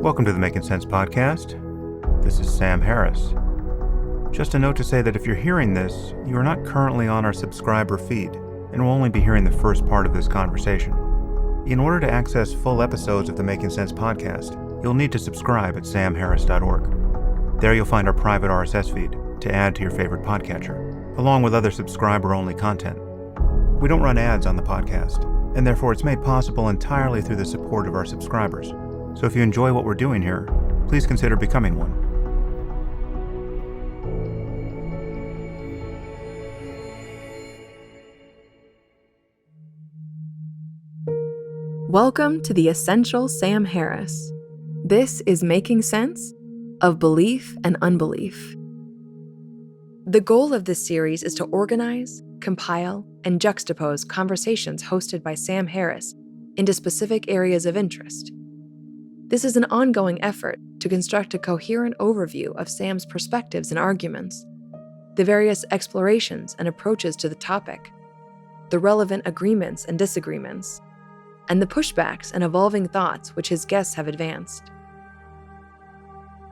Welcome to the Making Sense podcast. This is Sam Harris. Just a note to say that if you're hearing this, you are not currently on our subscriber feed and will only be hearing the first part of this conversation. In order to access full episodes of the Making Sense podcast, you'll need to subscribe at samharris.org. There you'll find our private RSS feed to add to your favorite podcatcher, along with other subscriber-only content. We don't run ads on the podcast, and therefore it's made possible entirely through the support of our subscribers. So if you enjoy what we're doing here, please consider becoming one. Welcome to the Essential Sam Harris. This is Making Sense of Belief and Unbelief. The goal of this series is to organize, compile, and juxtapose conversations hosted by Sam Harris into specific areas of interest. This is an ongoing effort to construct a coherent overview of Sam's perspectives and arguments, the various explorations and approaches to the topic, the relevant agreements and disagreements, and the pushbacks and evolving thoughts which his guests have advanced.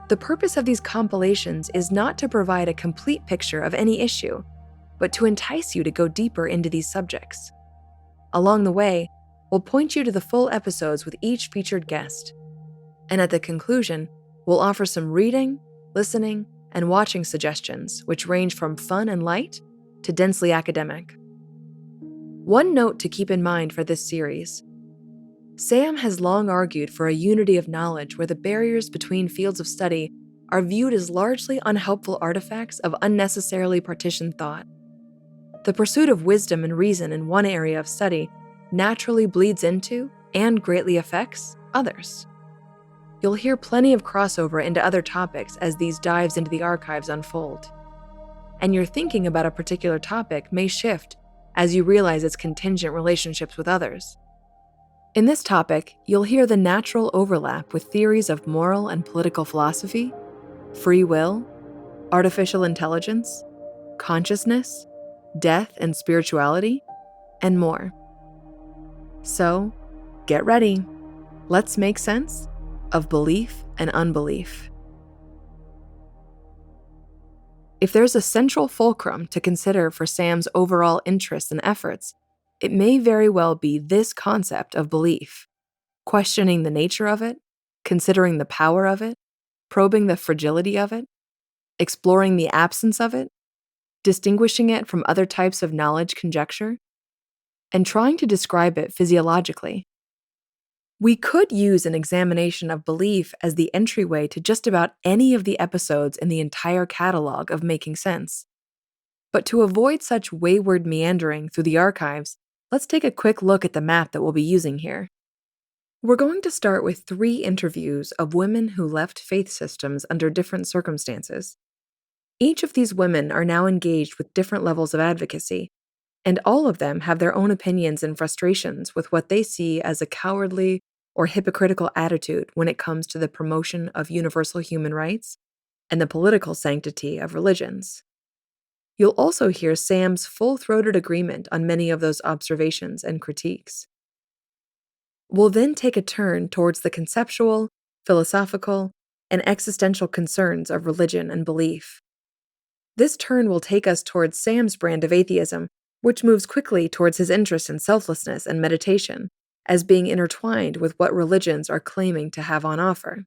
The purpose of these compilations is not to provide a complete picture of any issue, but to entice you to go deeper into these subjects. Along the way, we'll point you to the full episodes with each featured guest, and at the conclusion, we'll offer some reading, listening, and watching suggestions which range from fun and light to densely academic. One note to keep in mind for this series: Sam has long argued for a unity of knowledge where the barriers between fields of study are viewed as largely unhelpful artifacts of unnecessarily partitioned thought. The pursuit of wisdom and reason in one area of study naturally bleeds into and greatly affects others. You'll hear plenty of crossover into other topics as these dives into the archives unfold. And your thinking about a particular topic may shift as you realize its contingent relationships with others. In this topic, you'll hear the natural overlap with theories of moral and political philosophy, free will, artificial intelligence, consciousness, death and spirituality, and more. So, get ready. Let's make sense of belief and unbelief. If there's a central fulcrum to consider for Sam's overall interests and efforts, it may very well be this concept of belief, questioning the nature of it, considering the power of it, probing the fragility of it, exploring the absence of it, distinguishing it from other types of knowledge conjecture, and trying to describe it physiologically. We could use an examination of belief as the entryway to just about any of the episodes in the entire catalog of Making Sense. But to avoid such wayward meandering through the archives, let's take a quick look at the map that we'll be using here. We're going to start with 3 interviews of women who left faith systems under different circumstances. Each of these women are now engaged with different levels of advocacy, and all of them have their own opinions and frustrations with what they see as a cowardly or hypocritical attitude when it comes to the promotion of universal human rights and the political sanctity of religions. You'll also hear Sam's full-throated agreement on many of those observations and critiques. We'll then take a turn towards the conceptual, philosophical, and existential concerns of religion and belief. This turn will take us towards Sam's brand of atheism, which moves quickly towards his interest in selflessness and meditation, as being intertwined with what religions are claiming to have on offer.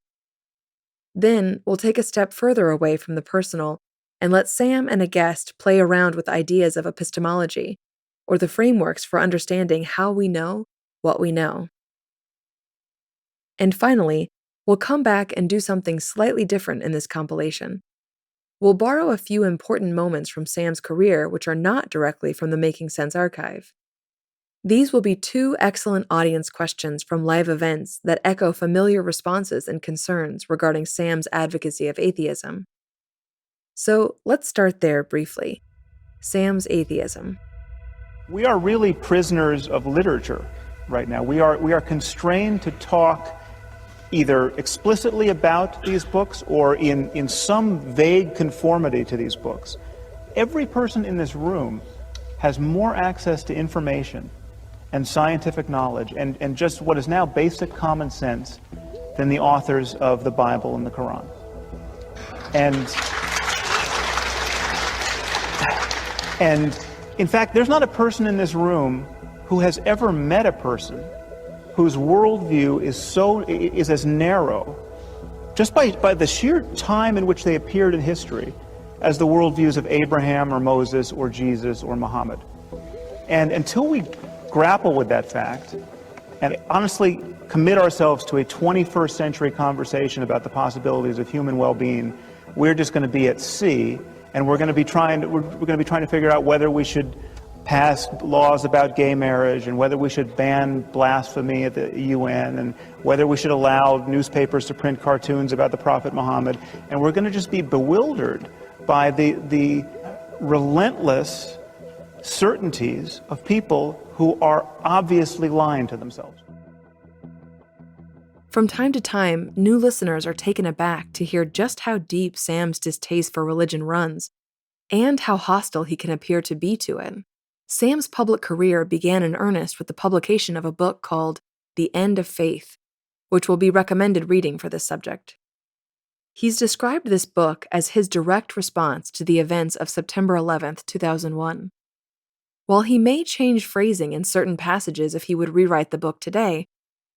Then we'll take a step further away from the personal and let Sam and a guest play around with ideas of epistemology, or the frameworks for understanding how we know what we know. And finally, we'll come back and do something slightly different in this compilation. We'll borrow a few important moments from Sam's career which are not directly from the Making Sense archive. These will be 2 excellent audience questions from live events that echo familiar responses and concerns regarding Sam's advocacy of atheism. So let's start there briefly. Sam's atheism. We are really prisoners of literature right now. We are constrained to talk either explicitly about these books or in some vague conformity to these books. Every person in this room has more access to information and scientific knowledge and just what is now basic common sense than the authors of the Bible and the Quran. And in fact, there's not a person in this room who has ever met a person whose worldview is as narrow, just by the sheer time in which they appeared in history, as the worldviews of Abraham or Moses or Jesus or Muhammad. And until we grapple with that fact and honestly commit ourselves to a 21st century conversation about the possibilities of human well-being, we're just going to be at sea, and we're going to be trying to figure out whether we should pass laws about gay marriage, and whether we should ban blasphemy at the UN, and whether we should allow newspapers to print cartoons about the Prophet Muhammad. And we're going to just be bewildered by the relentless certainties of people who are obviously lying to themselves. From time to time, new listeners are taken aback to hear just how deep Sam's distaste for religion runs, and how hostile he can appear to be to it. Sam's public career began in earnest with the publication of a book called The End of Faith, which will be recommended reading for this subject. He's described this book as his direct response to the events of September 11th, 2001. While he may change phrasing in certain passages if he would rewrite the book today,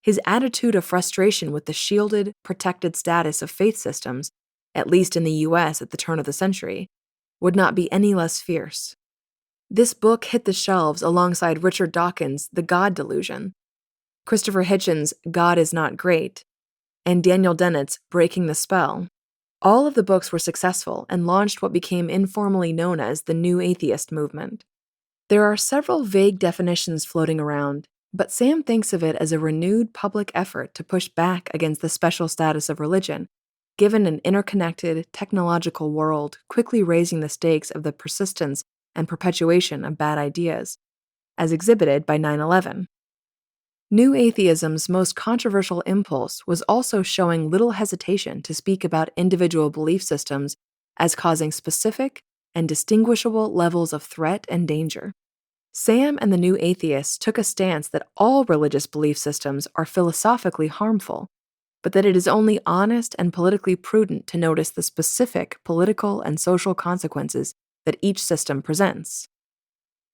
his attitude of frustration with the shielded, protected status of faith systems, at least in the U.S. at the turn of the century, would not be any less fierce. This book hit the shelves alongside Richard Dawkins' The God Delusion, Christopher Hitchens' God is Not Great, and Daniel Dennett's Breaking the Spell. All of the books were successful and launched what became informally known as the New Atheist movement. There are several vague definitions floating around, but Sam thinks of it as a renewed public effort to push back against the special status of religion, given an interconnected, technological world quickly raising the stakes of the persistence and perpetuation of bad ideas, as exhibited by 9/11. New atheism's most controversial impulse was also showing little hesitation to speak about individual belief systems as causing specific and distinguishable levels of threat and danger. Sam and the New Atheists took a stance that all religious belief systems are philosophically harmful, but that it is only honest and politically prudent to notice the specific political and social consequences that each system presents.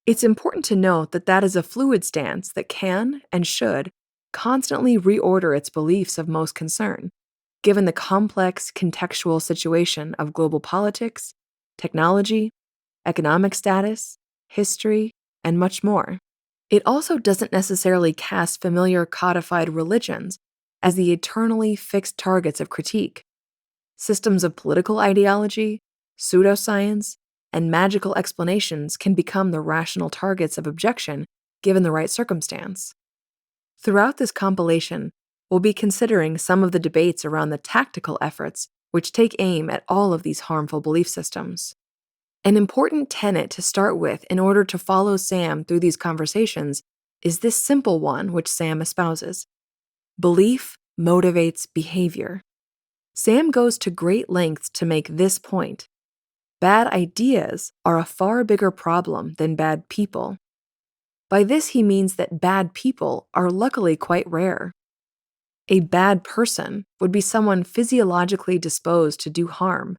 It's important to note that that is a fluid stance that can and should constantly reorder its beliefs of most concern, given the complex contextual situation of global politics, technology, economic status, history, and much more. It also doesn't necessarily cast familiar codified religions as the eternally fixed targets of critique. Systems of political ideology, pseudoscience, and magical explanations can become the rational targets of objection given the right circumstance. Throughout this compilation, we'll be considering some of the debates around the tactical efforts which take aim at all of these harmful belief systems. An important tenet to start with in order to follow Sam through these conversations is this simple one which Sam espouses. Belief motivates behavior. Sam goes to great lengths to make this point. Bad ideas are a far bigger problem than bad people. By this he means that bad people are luckily quite rare. A bad person would be someone physiologically disposed to do harm,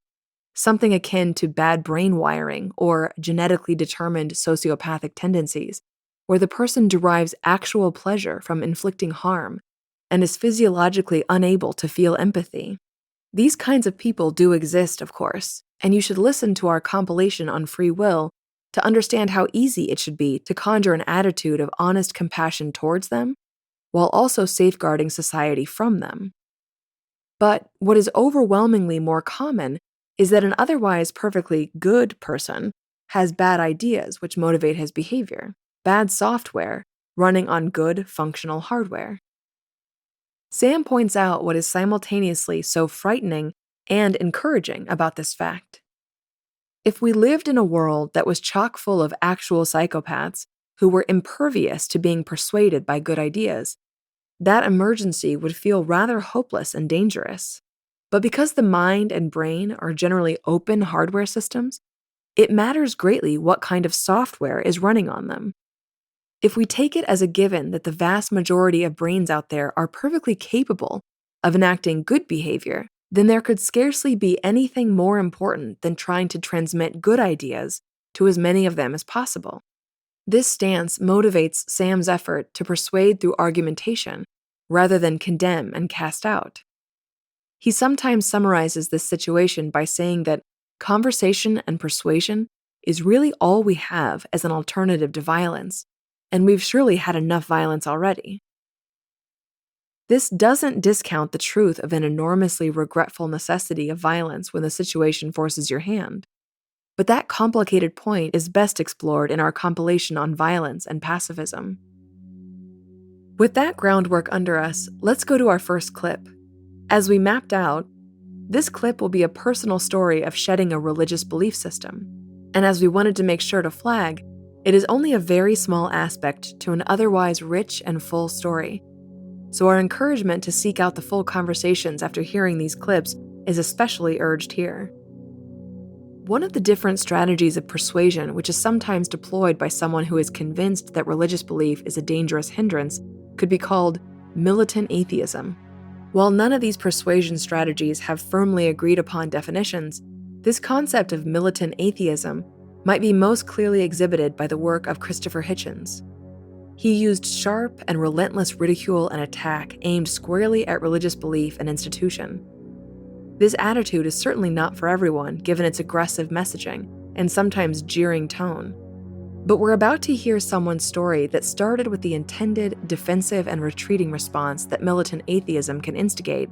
something akin to bad brain wiring or genetically determined sociopathic tendencies, where the person derives actual pleasure from inflicting harm and is physiologically unable to feel empathy. These kinds of people do exist, of course, and you should listen to our compilation on free will to understand how easy it should be to conjure an attitude of honest compassion towards them, while also safeguarding society from them. But what is overwhelmingly more common is that an otherwise perfectly good person has bad ideas which motivate his behavior, bad software running on good functional hardware. Sam points out what is simultaneously so frightening and encouraging about this fact. If we lived in a world that was chock full of actual psychopaths who were impervious to being persuaded by good ideas, that emergency would feel rather hopeless and dangerous. But because the mind and brain are generally open hardware systems, it matters greatly what kind of software is running on them. If we take it as a given that the vast majority of brains out there are perfectly capable of enacting good behavior, then there could scarcely be anything more important than trying to transmit good ideas to as many of them as possible. This stance motivates Sam's effort to persuade through argumentation rather than condemn and cast out. He sometimes summarizes this situation by saying that conversation and persuasion is really all we have as an alternative to violence, and we've surely had enough violence already. This doesn't discount the truth of an enormously regretful necessity of violence when the situation forces your hand. But that complicated point is best explored in our compilation on violence and pacifism. With that groundwork under us, let's go to our first clip. As we mapped out, this clip will be a personal story of shedding a religious belief system. And as we wanted to make sure to flag, it is only a very small aspect to an otherwise rich and full story. So our encouragement to seek out the full conversations after hearing these clips is especially urged here. One of the different strategies of persuasion which is sometimes deployed by someone who is convinced that religious belief is a dangerous hindrance could be called militant atheism. While none of these persuasion strategies have firmly agreed upon definitions, this concept of militant atheism might be most clearly exhibited by the work of Christopher Hitchens. He used sharp and relentless ridicule and attack aimed squarely at religious belief and institution. This attitude is certainly not for everyone, given its aggressive messaging and sometimes jeering tone. But we're about to hear someone's story that started with the intended defensive and retreating response that militant atheism can instigate,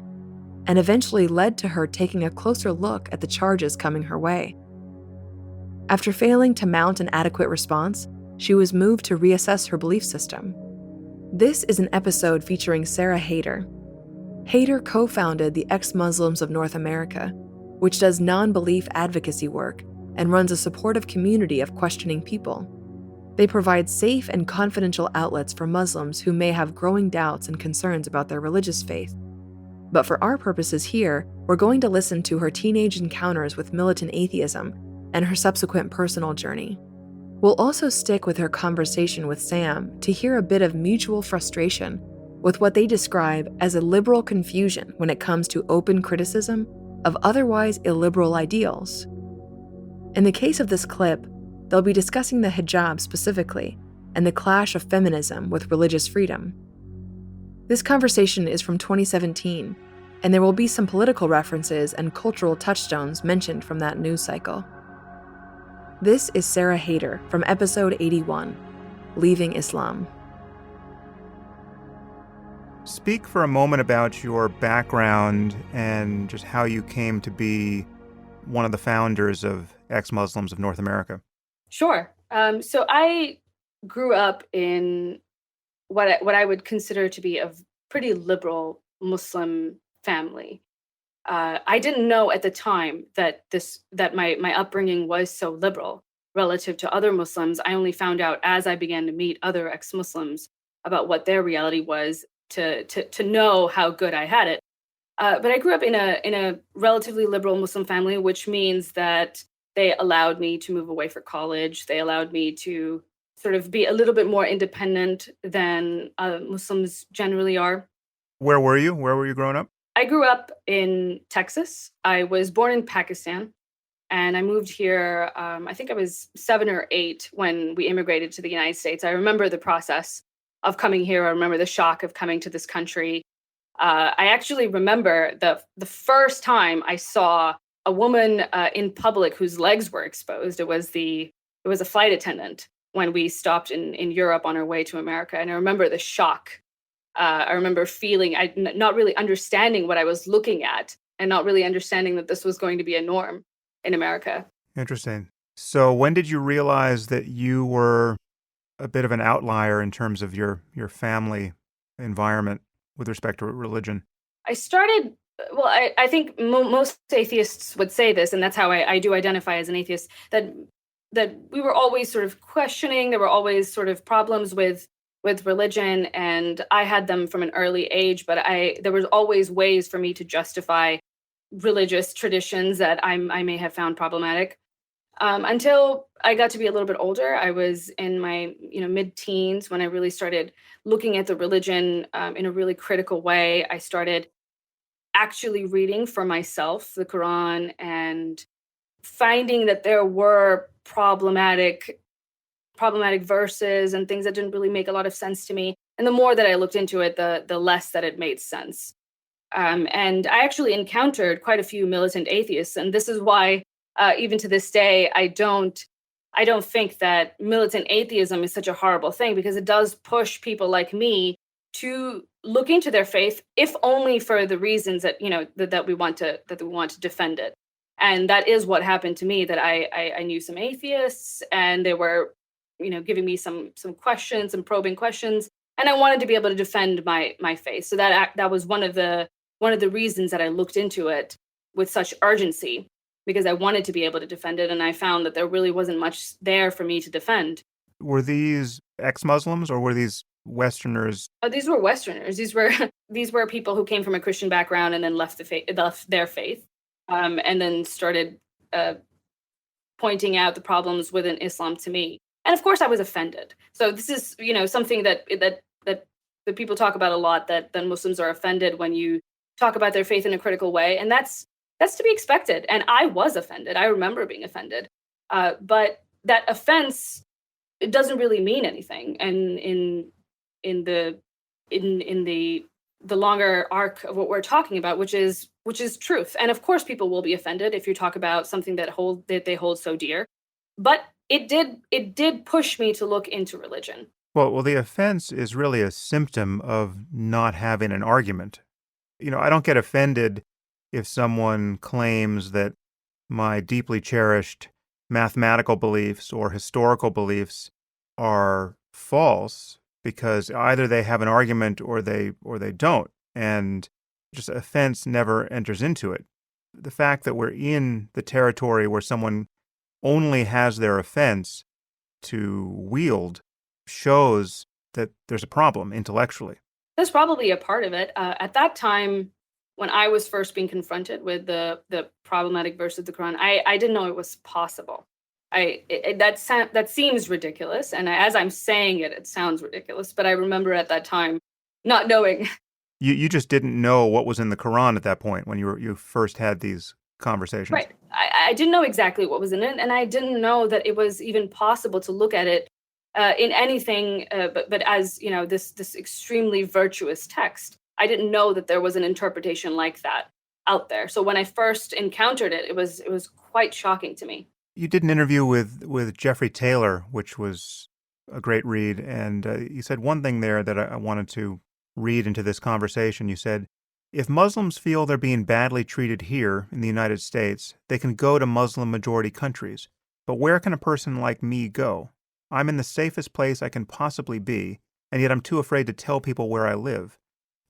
and eventually led to her taking a closer look at the charges coming her way. After failing to mount an adequate response, she was moved to reassess her belief system. This is an episode featuring Sarah Hairder. Hairder co-founded the Ex-Muslims of North America, which does non-belief advocacy work and runs a supportive community of questioning people. They provide safe and confidential outlets for Muslims who may have growing doubts and concerns about their religious faith. But for our purposes here, we're going to listen to her teenage encounters with militant atheism and her subsequent personal journey. We'll also stick with her conversation with Sam to hear a bit of mutual frustration with what they describe as a liberal confusion when it comes to open criticism of otherwise illiberal ideals. In the case of this clip, they'll be discussing the hijab specifically and the clash of feminism with religious freedom. This conversation is from 2017, and there will be some political references and cultural touchstones mentioned from that news cycle. This is Sarah Hairder from episode 81, Leaving Islam. Speak for a moment about your background and just how you came to be one of the founders of Ex-Muslims of North America. Sure. So I grew up in what I would consider to be a pretty liberal Muslim family. I didn't know at the time that my upbringing was so liberal relative to other Muslims. I only found out as I began to meet other ex-Muslims about what their reality was to know how good I had it. But I grew up in a relatively liberal Muslim family, which means that they allowed me to move away for college. They allowed me to sort of be a little bit more independent than Muslims generally are. Where were you? Where were you growing up? I grew up in Texas. I was born in Pakistan, and I moved here, I think I was 7 or 8 when we immigrated to the United States. I remember the process of coming here. I remember the shock of coming to this country. I actually remember the first time I saw a woman in public whose legs were exposed. It was a flight attendant when we stopped in Europe on our way to America. And I remember the shock. I remember feeling, not really understanding what I was looking at and not really understanding that this was going to be a norm in America. Interesting. So when did you realize that you were a bit of an outlier in terms of your family environment with respect to religion? I think most atheists would say this, and that's how I do identify as an atheist, that we were always sort of questioning. There were always sort of problems with religion, and I had them from an early age, but there was always ways for me to justify religious traditions that I may have found problematic. Until I got to be a little bit older. I was in my mid-teens when I really started looking at the religion in a really critical way. I started actually reading for myself the Quran and finding that there were problematic verses and things that didn't really make a lot of sense to me. And the more that I looked into it, the less that it made sense. And I actually encountered quite a few militant atheists, and this is why, even to this day, I don't think that militant atheism is such a horrible thing, because it does push people like me to look into their faith, if only for the reasons that that we want to defend it. And that is what happened to me. That I knew some atheists, and they were giving me some questions, some probing questions, and I wanted to be able to defend my faith. So that was one of the reasons that I looked into it with such urgency, because I wanted to be able to defend it, and I found that there really wasn't much there for me to defend. Were these ex-Muslims or were these Westerners? These were Westerners. These were people who came from a Christian background and then left their faith, and then started pointing out the problems within Islam to me. And of course, I was offended. So this is something that people talk about a lot, that Muslims are offended when you talk about their faith in a critical way, and that's to be expected. And I was offended. I remember being offended, but that offense, it doesn't really mean anything. And in the longer arc of what we're talking about, which is truth. And of course, people will be offended if you talk about something that they hold so dear. But it did push me to look into religion. Well, the offense is really a symptom of not having an argument. I don't get offended if someone claims that my deeply cherished mathematical beliefs or historical beliefs are false, because either they have an argument or they don't, and just offense never enters into it. The fact that we're in the territory where someone only has their offense to wield shows that there's a problem intellectually. That's probably a part of it. At that time, when I was first being confronted with the problematic verse of the Quran, I didn't know it was possible. That seems ridiculous, and as I'm saying it, it sounds ridiculous. But I remember at that time not knowing. You just didn't know what was in the Quran at that point when you first had these conversations. Right. I didn't know exactly what was in it, and I didn't know that it was even possible to look at it in anything but as this extremely virtuous text. I didn't know that there was an interpretation like that out there. So when I first encountered it, it was quite shocking to me. You did an interview with Jeffrey Taylor, which was a great read, and you said one thing there that I wanted to read into this conversation. You said, "If Muslims feel they're being badly treated here in the United States, they can go to Muslim-majority countries. But where can a person like me go? I'm in the safest place I can possibly be, and yet I'm too afraid to tell people where I live.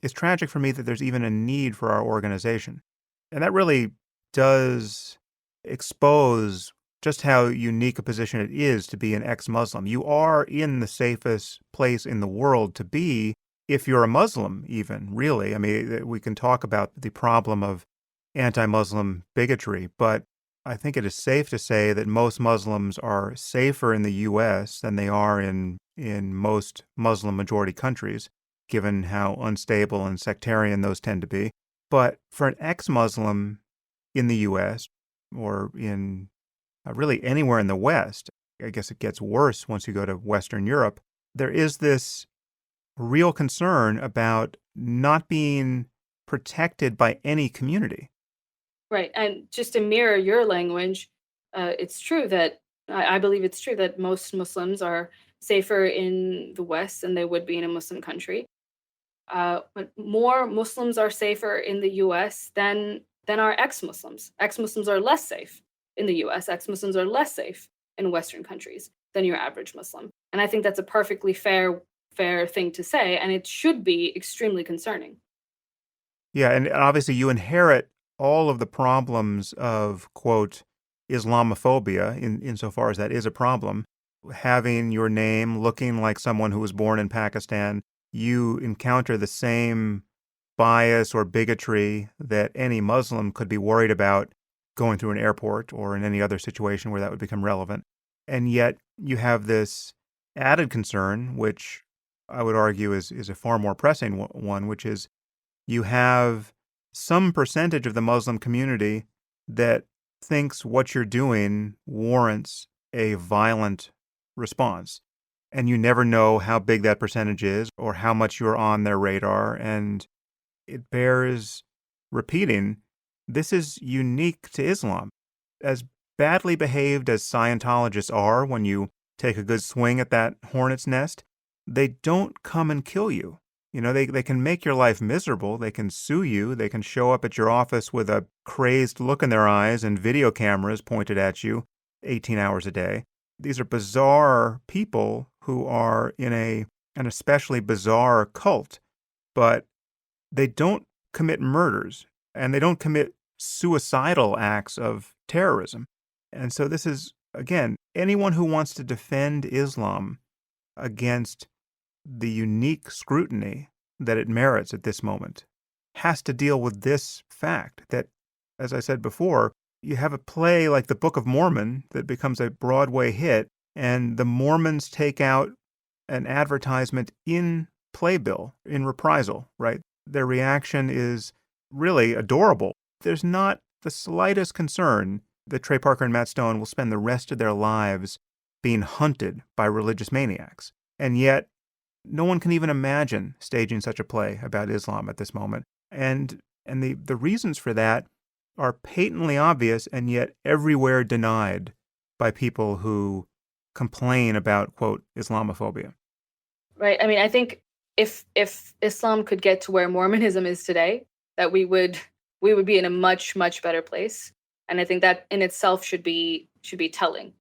It's tragic for me that there's even a need for our organization." And that really does expose just how unique a position it is to be an ex-Muslim. You are in the safest place in the world to be if you're a Muslim, even, really. I mean, we can talk about the problem of anti-Muslim bigotry, but I think it is safe to say that most Muslims are safer in the U.S. than they are in most Muslim-majority countries, given how unstable and sectarian those tend to be. But for an ex-Muslim in the U.S. or in really anywhere in the West, I guess it gets worse once you go to Western Europe, there is this real concern about not being protected by any community. Right. And just to mirror your language, it's true that I believe it's true that most Muslims are safer in the West than they would be in a Muslim country. But more Muslims are safer in the U.S. than are ex-Muslims. Ex-Muslims are less safe in the U.S. Ex-Muslims are less safe in Western countries than your average Muslim. And I think that's a perfectly fair thing to say, and it should be extremely concerning. Yeah, and obviously you inherit all of the problems of, quote, Islamophobia, insofar as that is a problem. Having your name looking like someone who was born in Pakistan, you encounter the same bias or bigotry that any Muslim could be worried about going through an airport or in any other situation where that would become relevant. And yet you have this added concern, which I would argue is a far more pressing one, which is you have some percentage of the Muslim community that thinks what you're doing warrants a violent response. And you never know how big that percentage is or how much you're on their radar. And it bears repeating, this is unique to Islam. As badly behaved as Scientologists are when you take a good swing at that hornet's nest, they don't come and kill you. You know, they can make your life miserable. They can sue you. They can show up at your office with a crazed look in their eyes and video cameras pointed at you 18 hours a day. These are bizarre people who are in an especially bizarre cult, but they don't commit murders and they don't commit suicidal acts of terrorism. And so this is, again, anyone who wants to defend Islam against the unique scrutiny that it merits at this moment has to deal with this fact that, as I said before, you have a play like the Book of Mormon that becomes a Broadway hit, and the Mormons take out an advertisement in playbill, in reprisal, right? Their reaction is really adorable. There's not the slightest concern that Trey Parker and Matt Stone will spend the rest of their lives being hunted by religious maniacs. And yet, no one can even imagine staging such a play about Islam at this moment. And the reasons for that are patently obvious and yet everywhere denied by people who complain about, quote, Islamophobia. Right. I mean, I think if Islam could get to where Mormonism is today, that we would be in a much, much better place. And I think that in itself should be telling.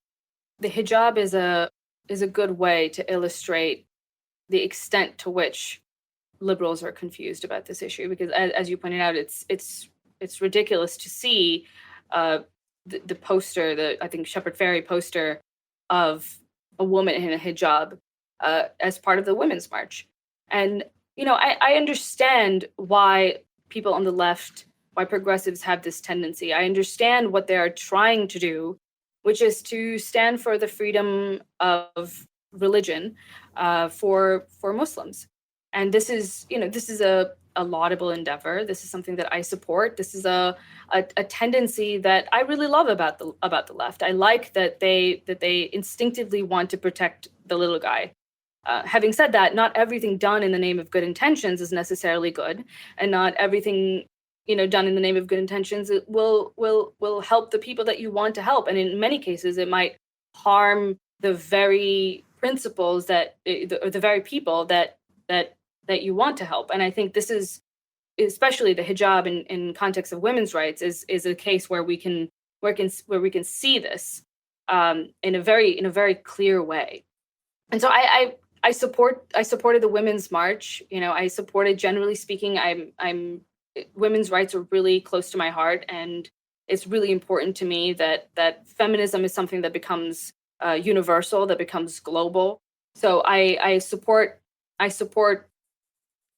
The hijab is a good way to illustrate the extent to which liberals are confused about this issue, because as you pointed out, it's ridiculous to see the poster, I think Shepard Fairey poster of a woman in a hijab as part of the Women's March. And, you know, I understand why people on the left, why progressives have this tendency. I understand what they are trying to do, which is to stand for the freedom of religion for Muslims. And this is a laudable endeavor. This is something that I support. This is a tendency that I really love about the left. I like that they instinctively want to protect the little guy. Having said that, not everything done in the name of good intentions is necessarily good, and not everything done in the name of good intentions will help the people that you want to help. And in many cases, it might harm the very principles or the very people that you want to help. And I think this is, especially the hijab in context of women's rights, is a case where we can see this in a very clear way. And so I supported the Women's March. I supported, generally speaking, I'm women's rights are really close to my heart, and it's really important to me that feminism is something that becomes universal, that becomes global. So I support,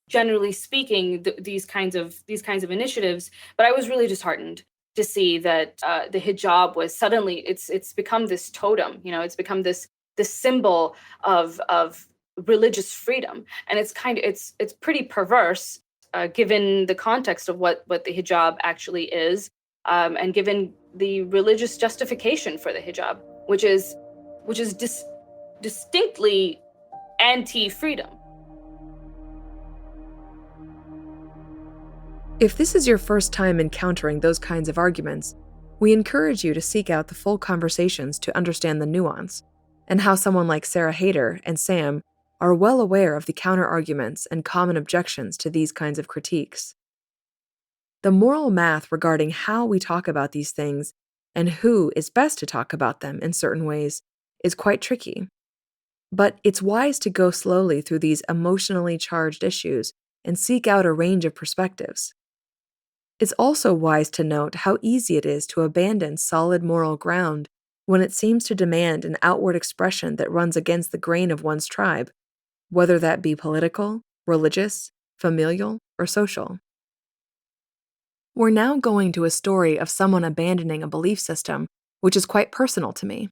generally speaking, these kinds of initiatives. But I was really disheartened to see that the hijab was suddenly it's become this totem. It's become this symbol of religious freedom, and it's pretty perverse given the context of what the hijab actually is, and given the religious justification for the hijab, which is distinctly anti-freedom. If this is your first time encountering those kinds of arguments, we encourage you to seek out the full conversations to understand the nuance, and how someone like Sarah Hairder and Sam are well aware of the counter-arguments and common objections to these kinds of critiques. The moral math regarding how we talk about these things and who is best to talk about them in certain ways is quite tricky. But it's wise to go slowly through these emotionally charged issues and seek out a range of perspectives. It's also wise to note how easy it is to abandon solid moral ground when it seems to demand an outward expression that runs against the grain of one's tribe, whether that be political, religious, familial, or social. We're now going to a story of someone abandoning a belief system, which is quite personal to me.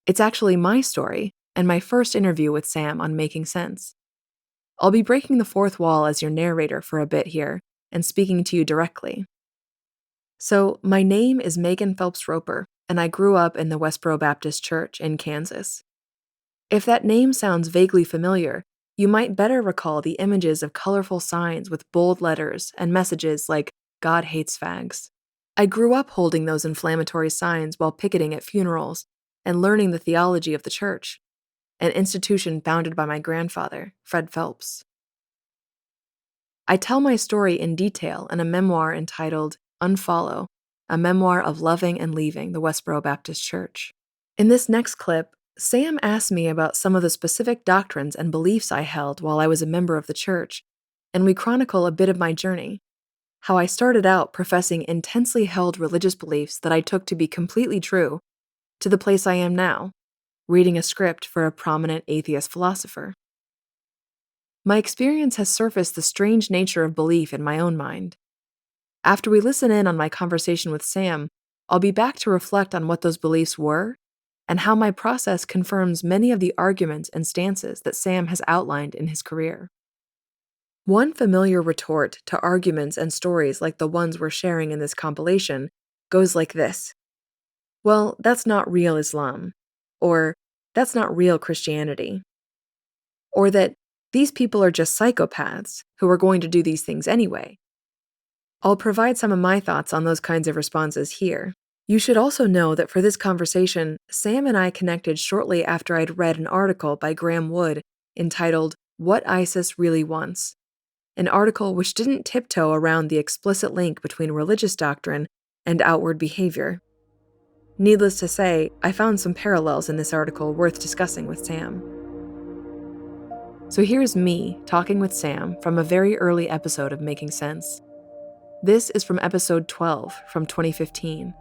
It's actually my story, and my first interview with Sam on Making Sense. I'll be breaking the fourth wall as your narrator for a bit here, and speaking to you directly. So, my name is Megan Phelps-Roper, and I grew up in the Westboro Baptist Church in Kansas. If that name sounds vaguely familiar, you might better recall the images of colorful signs with bold letters and messages like, "God hates fags." I grew up holding those inflammatory signs while picketing at funerals and learning the theology of the church, an institution founded by my grandfather, Fred Phelps. I tell my story in detail in a memoir entitled Unfollow, a memoir of loving and leaving the Westboro Baptist Church. In this next clip, Sam asked me about some of the specific doctrines and beliefs I held while I was a member of the church, and we chronicle a bit of my journey, how I started out professing intensely held religious beliefs that I took to be completely true, to the place I am now, reading a script for a prominent atheist philosopher. My experience has surfaced the strange nature of belief in my own mind. After we listen in on my conversation with Sam, I'll be back to reflect on what those beliefs were and how my process confirms many of the arguments and stances that Sam has outlined in his career. One familiar retort to arguments and stories like the ones we're sharing in this compilation goes like this: "Well, that's not real Islam," or "that's not real Christianity," or that "these people are just psychopaths who are going to do these things anyway." I'll provide some of my thoughts on those kinds of responses here. You should also know that for this conversation, Sam and I connected shortly after I'd read an article by Graham Wood entitled "What ISIS Really Wants," an article which didn't tiptoe around the explicit link between religious doctrine and outward behavior. Needless to say, I found some parallels in this article worth discussing with Sam. So here's me talking with Sam from a very early episode of Making Sense. This is from episode 12 from 2015.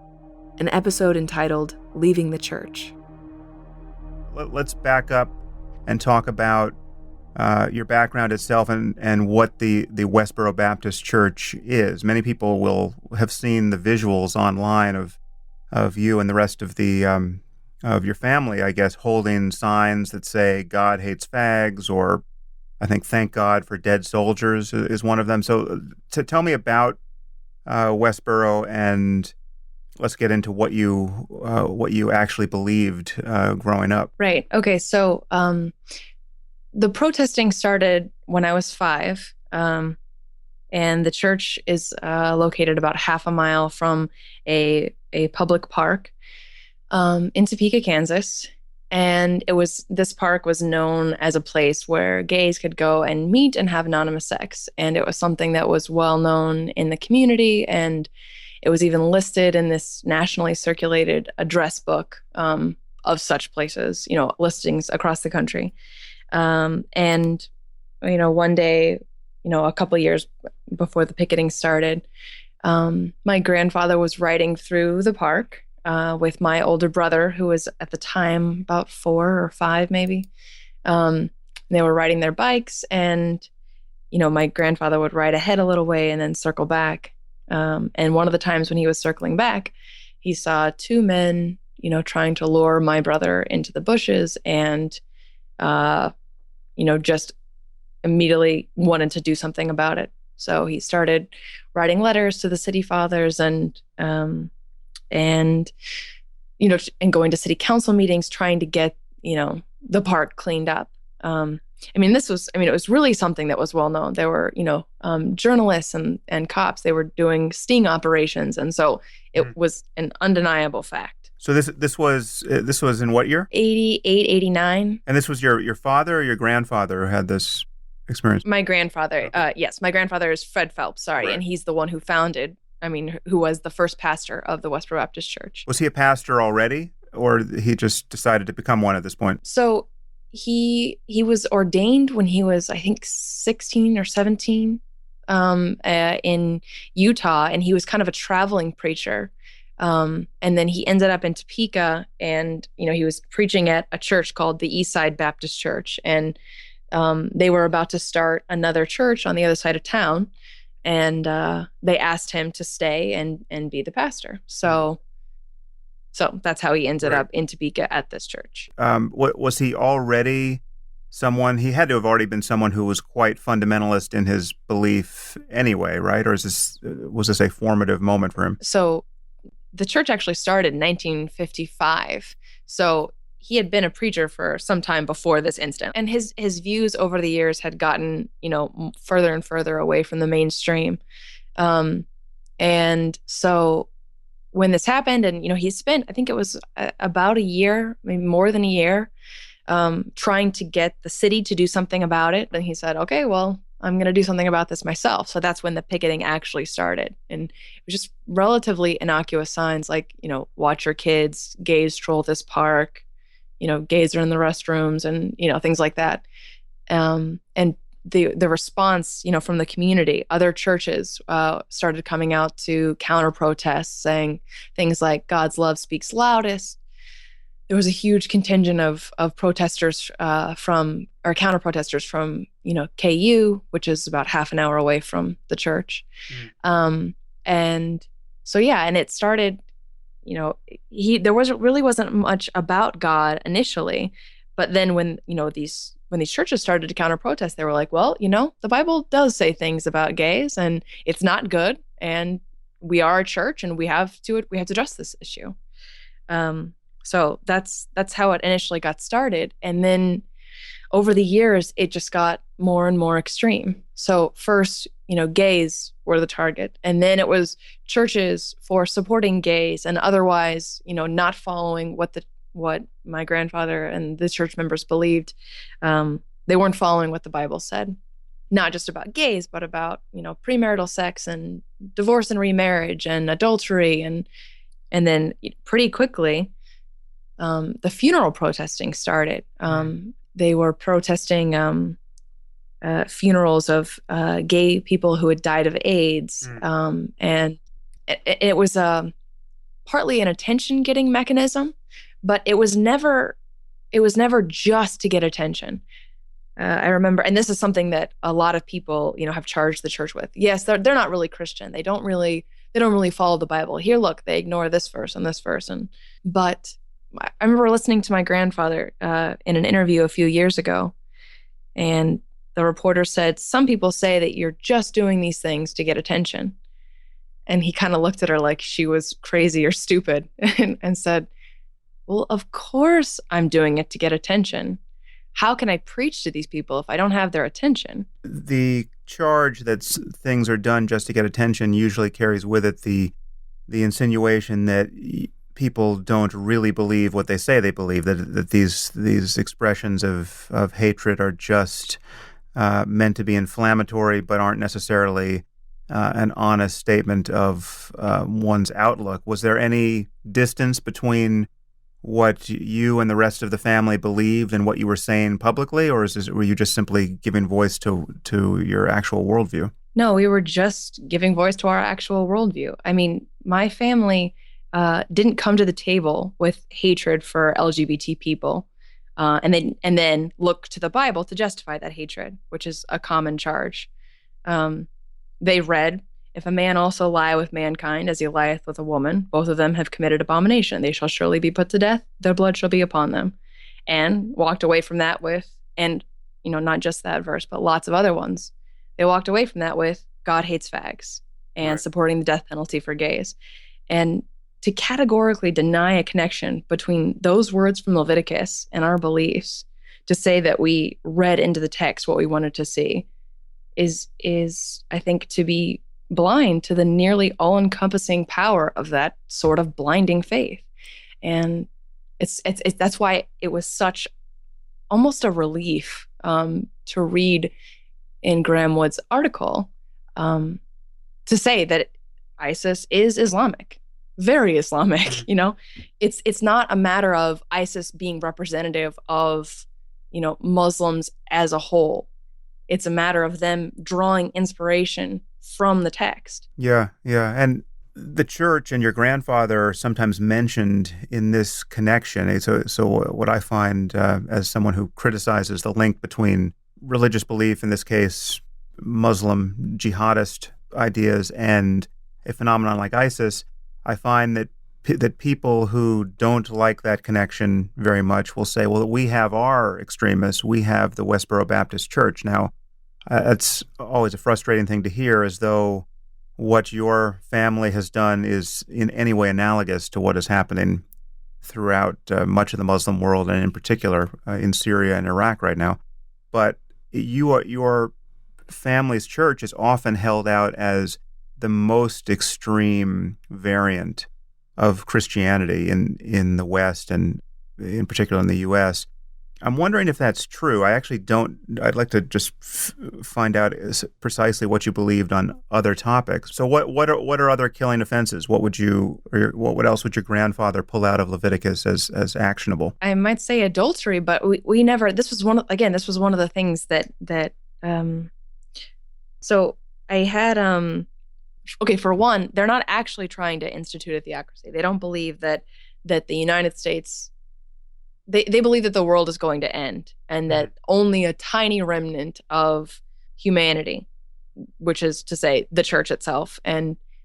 An episode entitled Leaving the Church. Let's back up and talk about your background itself and what the Westboro Baptist Church is. Many people will have seen the visuals online of you and the rest of the of your family, I guess, holding signs that say "God hates fags," or I think "Thank God for dead soldiers" is one of them. So to tell me about Westboro, and let's get into what you actually believed growing up. Right. Okay. So the protesting started when I was 5, and the church is located about half a mile from a public park in Topeka, Kansas. And this park was known as a place where gays could go and meet and have anonymous sex. And it was something that was well known in the community, and it was even listed in this nationally circulated address book of such places, listings across the country. And one day, a couple of years before the picketing started, my grandfather was riding through the park with my older brother, who was at the time about 4 or 5, maybe. They were riding their bikes, and, my grandfather would ride ahead a little way and then circle back. And one of the times when he was circling back, he saw 2 men, trying to lure my brother into the bushes, and, just immediately wanted to do something about it. So he started writing letters to the city fathers and going to city council meetings, trying to get, the park cleaned up. It was really something that was well known. There were, journalists and cops. They were doing sting operations, and so it was an undeniable fact. So this was in what year? 88, 89. And this was your father or your grandfather who had this experience? My grandfather. Okay. Yes, my grandfather is Fred Phelps. Right. And he's the one who who was the first pastor of the Westboro Baptist Church. Was he a pastor already, or he just decided to become one at this point? So he was ordained when he was, I think, 16 or 17 in Utah, and he was kind of a traveling preacher. And then he ended up in Topeka, and he was preaching at a church called the Eastside Baptist Church, and they were about to start another church on the other side of town, and they asked him to stay and be the pastor. So that's how he ended up in Topeka at this church. Was he already he had to have already been someone who was quite fundamentalist in his belief anyway, right? Or was this a formative moment for him? So the church actually started in 1955. So he had been a preacher for some time before this incident. And his views over the years had gotten, further and further away from the mainstream. And so when this happened, and, he spent, I think it was about a year, maybe more than a year, trying to get the city to do something about it. And he said, okay, well, I'm going to do something about this myself. So that's when the picketing actually started. And it was just relatively innocuous signs like, watch your kids, gays troll this park, gays are in the restrooms, and, things like that. And the response, from the community, other churches started coming out to counter protests, saying things like God's love speaks loudest. There was a huge contingent of protesters counter protesters from KU, which is about half an hour away from the church. And so and it started. There wasn't much about God initially, but then when these churches started to counter protest, they were like, well, the Bible does say things about gays, and it's not good, and we are a church, and we have to address this issue. So that's how it initially got started, and then over the years, it just got more and more extreme. So first, gays were the target, and then it was churches for supporting gays and otherwise, not following what my grandfather and the church members believed. They weren't following what the Bible said, not just about gays, but about, premarital sex and divorce and remarriage and adultery. And then pretty quickly, the funeral protesting started. They were protesting funerals of gay people who had died of AIDS. And it was partly an attention-getting mechanism, but it was never just to get attention. I remember, and this is something that a lot of people, have charged the church with. Yes, they're not really Christian. They don't really follow the Bible. Here, look, they ignore this verse and this verse. But I remember listening to my grandfather in an interview a few years ago, and the reporter said, some people say that you're just doing these things to get attention. And he kind of looked at her like she was crazy or stupid and said, well, of course I'm doing it to get attention. How can I preach to these people if I don't have their attention? The charge that things are done just to get attention usually carries with it the insinuation that people don't really believe what they say they believe, that these expressions of hatred are just meant to be inflammatory, but aren't necessarily an honest statement of one's outlook. Was there any distance between what you and the rest of the family believed and what you were saying publicly, or were you just simply giving voice to your actual worldview? No, we were just giving voice to our actual worldview. I mean, my family didn't come to the table with hatred for LGBT people, and then look to the Bible to justify that hatred, which is a common charge. They read, if a man also lie with mankind as he lieth with a woman, both of them have committed abomination. They shall surely be put to death. Their blood shall be upon them. And walked away from that with, and not just that verse, but lots of other ones. They walked away from that with God hates fags and supporting the death penalty for gays. And to categorically deny a connection between those words from Leviticus and our beliefs, to say that we read into the text what we wanted to see, is I think to be blind to the nearly all-encompassing power of that sort of blinding faith. And it's that's why it was such almost a relief to read in Graham Wood's article to say that ISIS is Islamic, very Islamic. It's not a matter of ISIS being representative of Muslims as a whole. It's a matter of them drawing inspiration from the text. Yeah. And the church and your grandfather are sometimes mentioned in this connection. So what I find as someone who criticizes the link between religious belief, in this case, Muslim jihadist ideas, and a phenomenon like ISIS, I find that that people who don't like that connection very much will say, well, we have our extremists, we have the Westboro Baptist Church. Now, it's always a frustrating thing to hear, as though what your family has done is in any way analogous to what is happening throughout much of the Muslim world, and in particular in Syria and Iraq right now. But your family's church is often held out as the most extreme variant of Christianity in the West, and in particular in the U.S. I'm wondering if that's true. I actually don't. I'd like to just find out precisely what you believed on other topics. So, what are other killing offenses? What else would your grandfather pull out of Leviticus as actionable? I might say adultery, but we never. This was one of the things that. So I had Okay, for one, they're not actually trying to institute a theocracy. They don't believe that the United States. They believe that the world is going to end, and that only a tiny remnant of humanity, which is to say the church itself,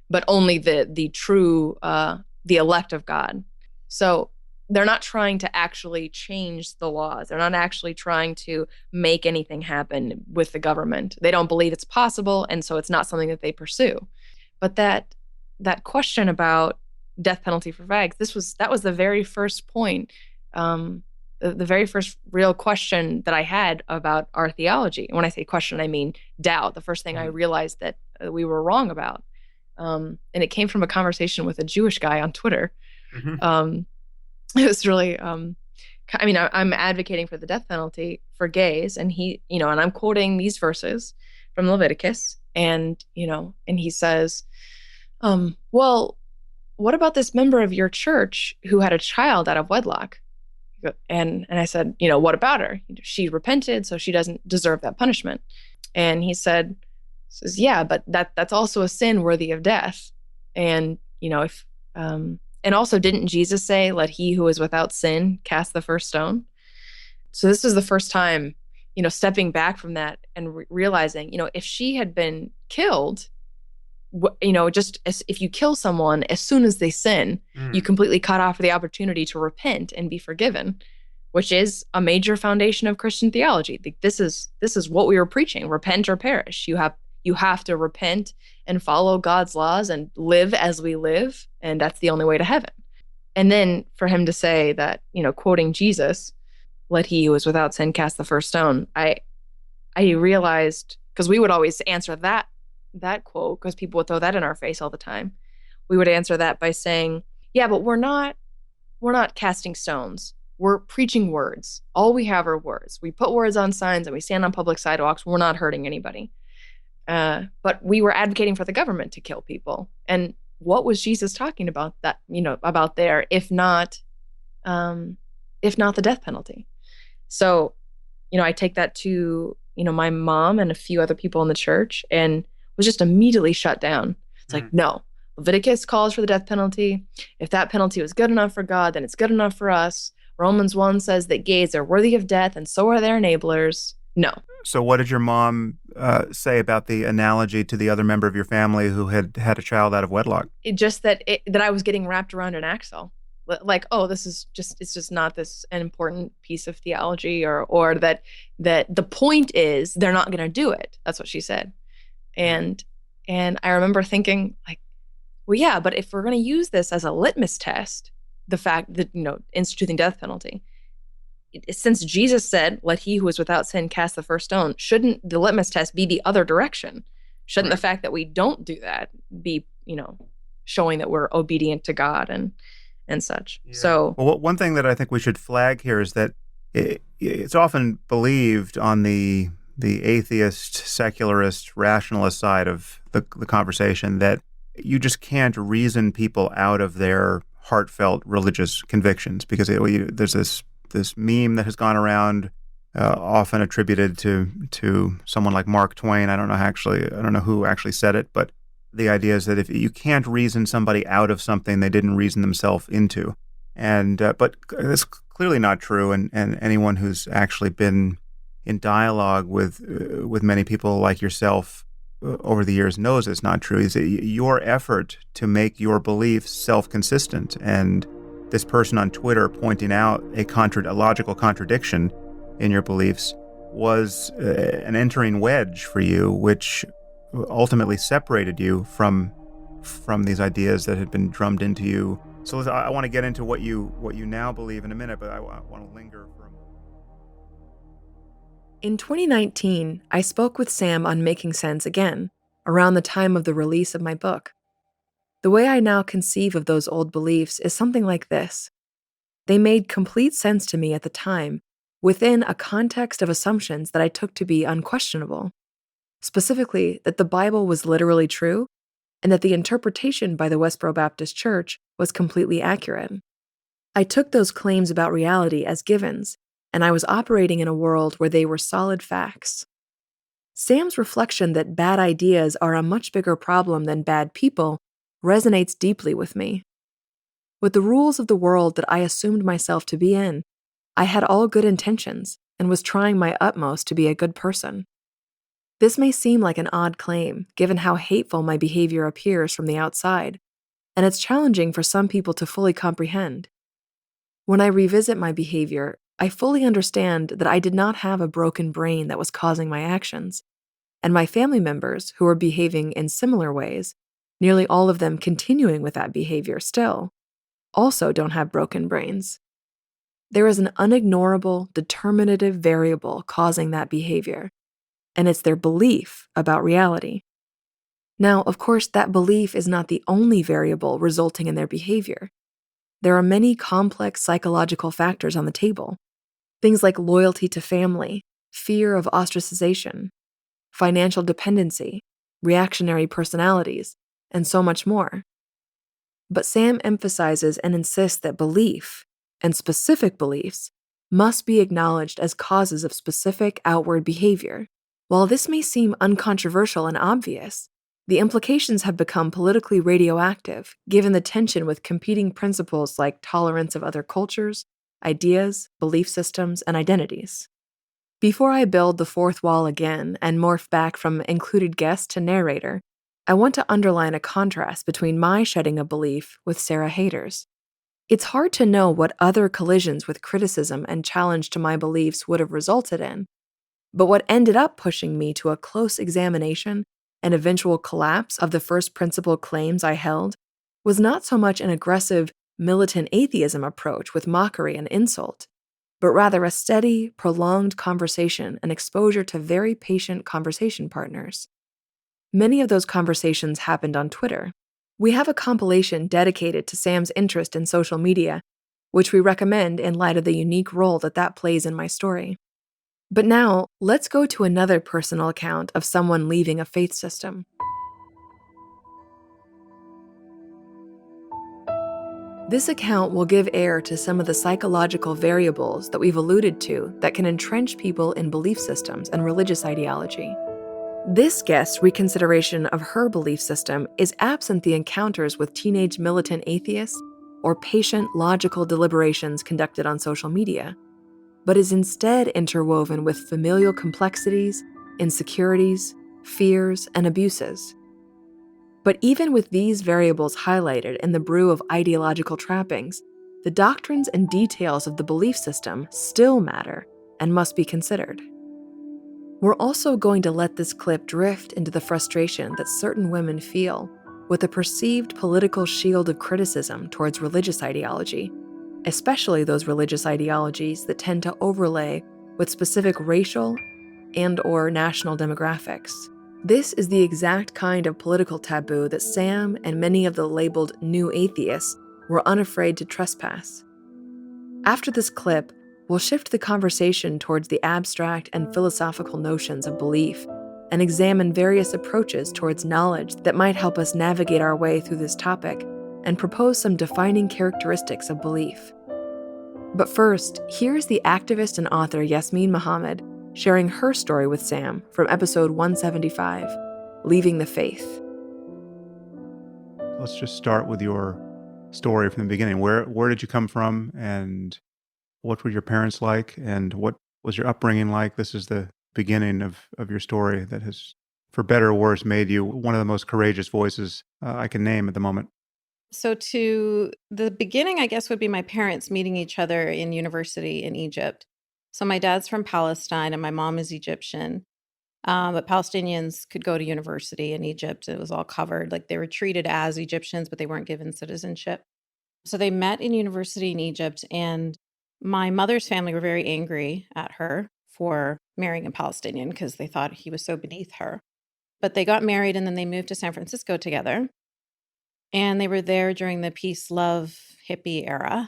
but only the true the elect of God. So they're not trying to actually change the laws. They're not actually trying to make anything happen with the government. They don't believe it's possible, and so it's not something that they pursue. But that question about death penalty for fags, that was the very first point. The very first real question that I had about our theology. And when I say question, I mean doubt. The first thing I realized that we were wrong about. And it came from a conversation with a Jewish guy on Twitter. Mm-hmm. It was really, I'm advocating for the death penalty for gays, and and I'm quoting these verses from Leviticus, and he says, well, what about this member of your church who had a child out of wedlock? And I said, what about her? She repented, so she doesn't deserve that punishment. And he says, yeah, but that's also a sin worthy of death. And, and also, didn't Jesus say, let he who is without sin cast the first stone? So this is the first time, stepping back from that and realizing, if she had been killed, just as if you kill someone as soon as they sin, you completely cut off the opportunity to repent and be forgiven, which is a major foundation of Christian theology. This is what we were preaching: repent or perish. You have to repent and follow God's laws and live as we live, and that's the only way to heaven. And then for him to say that, quoting Jesus, "Let he who is without sin cast the first stone," I realized, because we would always answer that quote, because people would throw that in our face all the time. We would answer that by saying, yeah, but we're not casting stones. We're preaching words. All we have are words. We put words on signs and we stand on public sidewalks. We're not hurting anybody. But we were advocating for the government to kill people. And what was Jesus talking about about there, if not the death penalty? So, I take that to, my mom and a few other people in the church, and was just immediately shut down. It's like, no, Leviticus calls for the death penalty. If that penalty was good enough for God, then it's good enough for us. Romans 1 says that gays are worthy of death, and so are their enablers. No. So what did your mom say about the analogy to the other member of your family who had a child out of wedlock? That I was getting wrapped around an axle. Like, oh, it's just not this an important piece of theology, or that the point is they're not going to do it. That's what she said. And I remember thinking, like, well, yeah, but if we're going to use this as a litmus test, the fact that, instituting death penalty, since Jesus said, let he who is without sin cast the first stone, shouldn't the litmus test be the other direction? Shouldn't the fact that we don't do that be, showing that we're obedient to God and such? Yeah. So, well, one thing that I think we should flag here is that it's often believed on the atheist, secularist, rationalist side of the conversation that you just can't reason people out of their heartfelt religious convictions, because there's this meme that has gone around, often attributed to someone like Mark Twain. I don't know who actually said it, but the idea is that if you can't reason somebody out of something they didn't reason themselves into, but that's clearly not true. And anyone who's actually been in dialogue with many people like yourself over the years knows it's not true, is that your effort to make your beliefs self-consistent, and this person on Twitter pointing out a logical contradiction in your beliefs was an entering wedge for you, which ultimately separated you from these ideas that had been drummed into you. So I want to get into what you now believe in a minute, but I want to linger for a moment. In 2019, I spoke with Sam on Making Sense again, around the time of the release of my book. The way I now conceive of those old beliefs is something like this. They made complete sense to me at the time, within a context of assumptions that I took to be unquestionable. Specifically, that the Bible was literally true, and that the interpretation by the Westboro Baptist Church was completely accurate. I took those claims about reality as givens, and I was operating in a world where they were solid facts. Sam's reflection that bad ideas are a much bigger problem than bad people resonates deeply with me. With the rules of the world that I assumed myself to be in, I had all good intentions and was trying my utmost to be a good person. This may seem like an odd claim, given how hateful my behavior appears from the outside, and it's challenging for some people to fully comprehend. When I revisit my behavior, I fully understand that I did not have a broken brain that was causing my actions, and my family members who were behaving in similar ways, nearly all of them continuing with that behavior still, also don't have broken brains. There is an unignorable, determinative variable causing that behavior, and it's their belief about reality. Now, of course, that belief is not the only variable resulting in their behavior. There are many complex psychological factors on the table. Things like loyalty to family, fear of ostracization, financial dependency, reactionary personalities, and so much more. But Sam emphasizes and insists that belief, and specific beliefs, must be acknowledged as causes of specific outward behavior. While this may seem uncontroversial and obvious, the implications have become politically radioactive given the tension with competing principles like tolerance of other cultures, ideas, belief systems, and identities. Before I build the fourth wall again and morph back from included guest to narrator, I want to underline a contrast between my shedding of belief with Sarah Hairder's. It's hard to know what other collisions with criticism and challenge to my beliefs would have resulted in, but what ended up pushing me to a close examination and eventual collapse of the first principle claims I held was not so much an aggressive, militant atheism approach with mockery and insult, but rather a steady, prolonged conversation and exposure to very patient conversation partners. Many of those conversations happened on Twitter. We have a compilation dedicated to Sam's interest in social media, which we recommend in light of the unique role that plays in my story. But now, let's go to another personal account of someone leaving a faith system. This account will give air to some of the psychological variables that we've alluded to that can entrench people in belief systems and religious ideology. This guest's reconsideration of her belief system is absent the encounters with teenage militant atheists or patient, logical deliberations conducted on social media, but is instead interwoven with familial complexities, insecurities, fears, and abuses. But even with these variables highlighted in the brew of ideological trappings, the doctrines and details of the belief system still matter and must be considered. We're also going to let this clip drift into the frustration that certain women feel with the perceived political shield of criticism towards religious ideology, especially those religious ideologies that tend to overlay with specific racial and/or national demographics. This is the exact kind of political taboo that Sam and many of the labeled new atheists were unafraid to trespass. After this clip, we'll shift the conversation towards the abstract and philosophical notions of belief and examine various approaches towards knowledge that might help us navigate our way through this topic and propose some defining characteristics of belief. But first, here's the activist and author Yasmine Mohammed sharing her story with Sam from episode 175, Leaving the Faith. Let's just start with your story from the beginning. Where did you come from, and what were your parents like, and what was your upbringing like? This is the beginning of your story that has for better or worse, made you one of the most courageous voices I can name at the moment? So to the beginning, I guess, would be my parents meeting each other in university in Egypt. So my dad's from Palestine and my mom is Egyptian. But Palestinians could go to university in Egypt. It was all covered. Like they were treated as Egyptians, but they weren't given citizenship. So they met in university in Egypt, and my mother's family were very angry at her for marrying a Palestinian because they thought he was so beneath her. But they got married and then they moved to San Francisco together. And they were there during the peace, love, hippie era.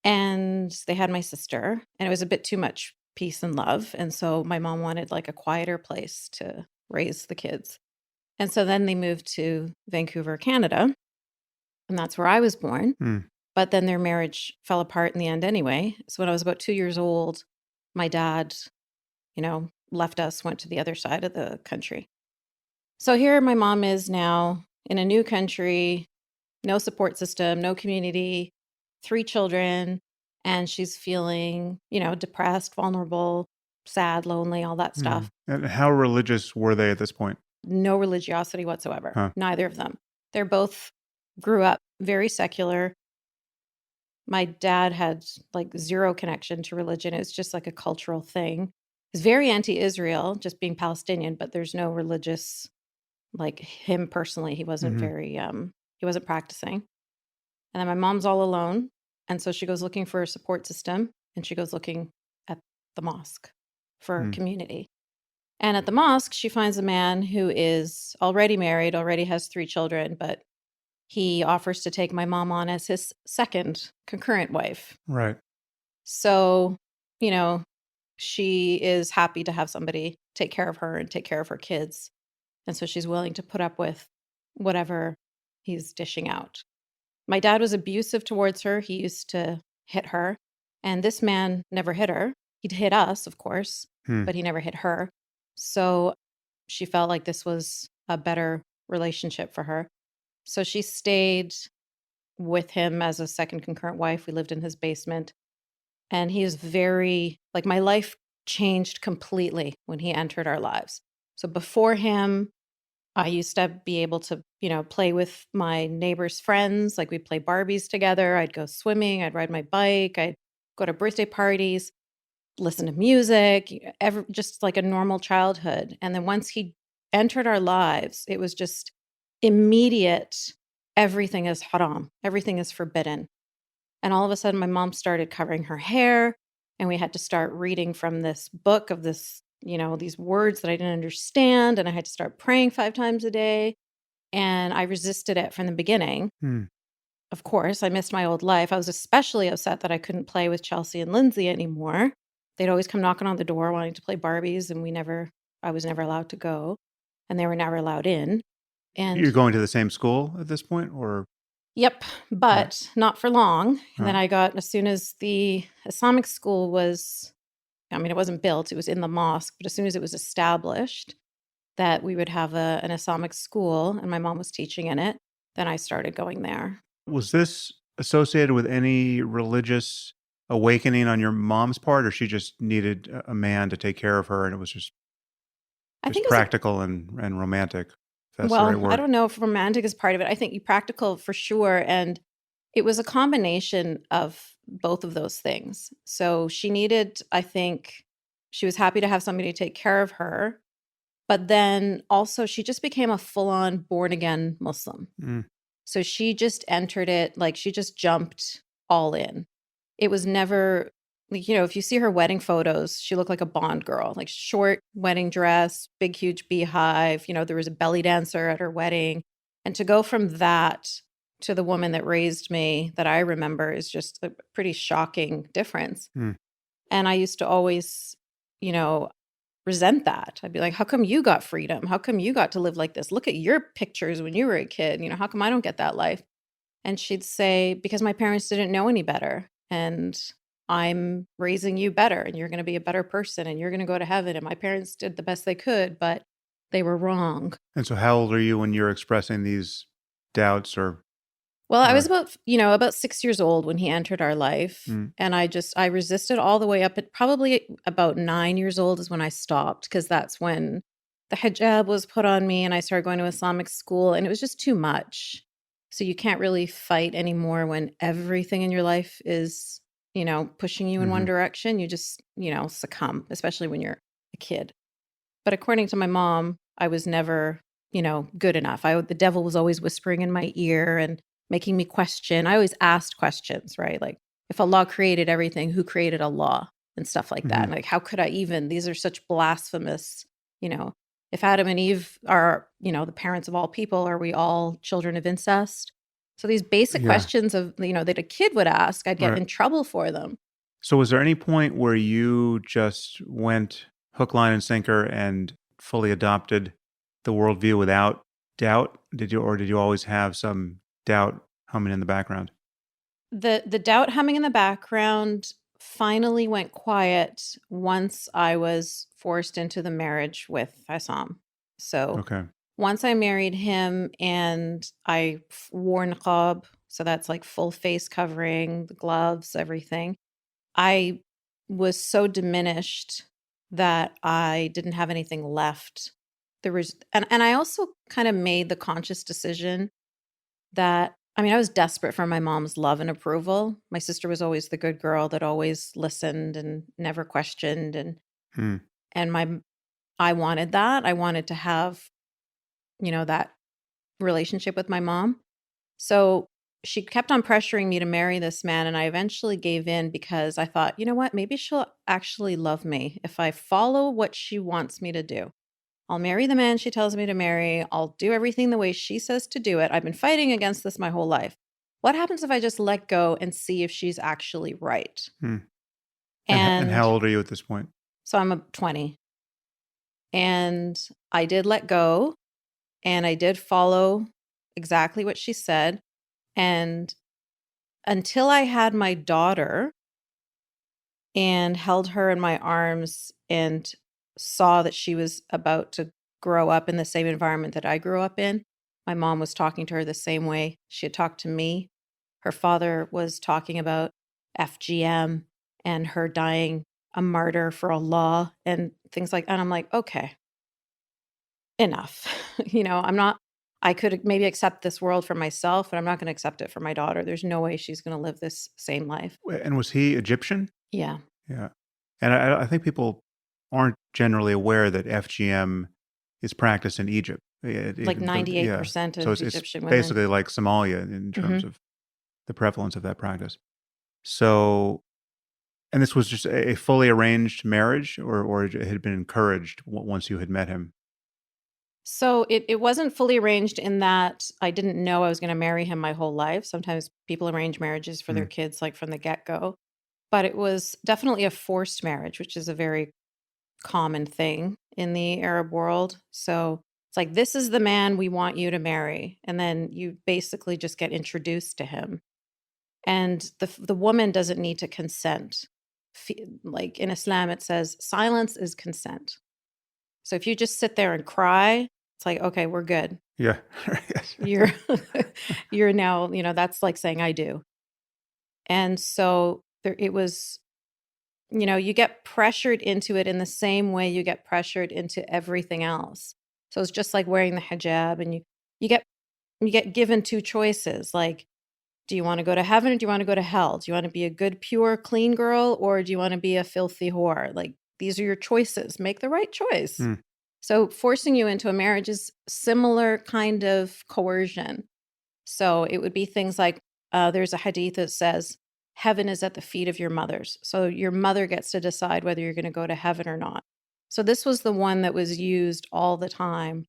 And they had my sister, and it was a bit too much peace and love. And so my mom wanted like a quieter place to raise the kids. And so then they moved to Vancouver, Canada. And that's where I was born. Mm. But then their marriage fell apart in the end anyway. So when I was about 2 years old, my dad, left us, went to the other side of the country. So here my mom is now in a new country, no support system, no community, 3 children, and she's feeling, depressed, vulnerable, sad, lonely, all that stuff. And how religious were they at this point? No religiosity whatsoever. Huh. Neither of them. They're both grew up very secular. My dad had like zero connection to religion. It was just like a cultural thing. He's very anti-Israel, just being Palestinian, but there's no religious, like him personally, he wasn't he wasn't practicing. And then my mom's all alone. And so she goes looking for a support system, and she goes looking at the mosque for community. And at the mosque, she finds a man who is already married, already has 3 children, but he offers to take my mom on as his second concurrent wife. Right. So, she is happy to have somebody take care of her and take care of her kids. And so she's willing to put up with whatever he's dishing out. My dad was abusive towards her. He used to hit her. And this man never hit her. He'd hit us, of course, but he never hit her. So she felt like this was a better relationship for her. So she stayed with him as a second concurrent wife. We lived in his basement. And he is very, like, my life changed completely when he entered our lives. So before him, I used to be able to, play with my neighbors' friends. Like we'd play Barbies together. I'd go swimming. I'd ride my bike. I'd go to birthday parties, listen to music, just like a normal childhood. And then once he entered our lives, it was just immediate. Everything is haram. Everything is forbidden. And all of a sudden, my mom started covering her hair, and we had to start reading from this book of this, these words that I didn't understand. And I had to start praying 5 times a day. And I resisted it from the beginning. Of course, I missed my old life. I was especially upset that I couldn't play with Chelsea and Lindsay anymore. They'd always come knocking on the door wanting to play Barbies, and I was never allowed to go, and they were never allowed in. And You're going to the same school at this point, or? Yep, but not for long. And then as soon as the Islamic school was, it wasn't built, it was in the mosque, but as soon as it was established that we would have an Islamic school and my mom was teaching in it, then I started going there. Was this associated with any religious awakening on your mom's part, or she just needed a man to take care of her and it was just practical and romantic? That's the right word. I don't know if romantic is part of it. I think practical for sure. And it was a combination of both of those things. So she needed, I think, she was happy to have somebody to take care of her. But then also she just became a full-on born-again Muslim. So she just entered it, like she just jumped all in. It was never, if you see her wedding photos, she looked like a Bond girl, like short wedding dress, big, huge beehive. There was a belly dancer at her wedding. And to go from that to the woman that raised me that I remember is just a pretty shocking difference. And I used to always, resent that. I'd be like, how come you got freedom? How come you got to live like this? Look at your pictures when you were a kid. How come I don't get that life? And she'd say, because my parents didn't know any better. And I'm raising you better, and you're going to be a better person, and you're going to go to heaven. And my parents did the best they could, but they were wrong. And so how old are you when you're expressing these doubts or? Well, I was about 6 years old when he entered our life. And I resisted all the way up at probably about 9 years old is when I stopped, because that's when the hijab was put on me and I started going to Islamic school, and it was just too much. So you can't really fight anymore when everything in your life is, pushing you in one direction. You just, succumb, especially when you're a kid. But according to my mom, I was never, good enough. The devil was always whispering in my ear and making me question. I always asked questions, right? Like, if Allah created everything, who created Allah and stuff like that? And like, how could I even? These are such blasphemous, if Adam and Eve are, the parents of all people, are we all children of incest? So these basic questions of, that a kid would ask, I'd get in trouble for them. So was there any point where you just went hook, line, and sinker and fully adopted the worldview without doubt? Did you always have some doubt humming in the background? The doubt humming in the background finally went quiet once I was forced into the marriage with Isam. So once I married him and I wore niqab, so that's like full face covering, the gloves, everything, I was so diminished that I didn't have anything left. There was, and I also kind of made the conscious decision that, I was desperate for my mom's love and approval. My sister was always the good girl that always listened and never questioned. And I wanted that. I wanted to have, that relationship with my mom. So she kept on pressuring me to marry this man. And I eventually gave in because I thought, you know what, maybe she'll actually love me if I follow what she wants me to do. I'll marry the man she tells me to marry. I'll do everything the way she says to do it. I've been fighting against this my whole life. What happens if I just let go and see if she's actually right? And how old are you at this point? So I'm 20. And I did let go, and I did follow exactly what she said. And until I had my daughter and held her in my arms and saw that she was about to grow up in the same environment that I grew up in, my mom was talking to her the same way she had talked to me. Her father was talking about FGM and her dying a martyr for Allah and things like that. And I'm like, okay, enough. I could maybe accept this world for myself, but I'm not going to accept it for my daughter. There's no way she's going to live this same life. And was he Egyptian? Yeah. Yeah. And I think people aren't generally aware that FGM is practiced in Egypt. Like 98% of so Egyptian women. Basically like Somalia in terms of the prevalence of that practice. So, and this was just a fully arranged marriage, or it had been encouraged once you had met him? So it wasn't fully arranged in that I didn't know I was going to marry him my whole life. Sometimes people arrange marriages for their kids, like from the get-go. But it was definitely a forced marriage, which is a very common thing in the Arab world. So it's like, this is the man we want you to marry. And then you basically just get introduced to him. And the woman doesn't need to consent. Like in Islam, it says silence is consent. So if you just sit there and cry, it's like, okay, we're good. Yeah. You're now, that's like saying I do. And so it was, you get pressured into it in the same way you get pressured into everything else. So it's just like wearing the hijab, and you get given two choices. Like, do you want to go to heaven or do you want to go to hell? Do you want to be a good, pure, clean girl, or do you want to be a filthy whore? Like, these are your choices. Make the right choice. So forcing you into a marriage is similar kind of coercion. So it would be things like, there's a hadith that says, heaven is at the feet of your mothers. So your mother gets to decide whether you're going to go to heaven or not. So this was the one that was used all the time.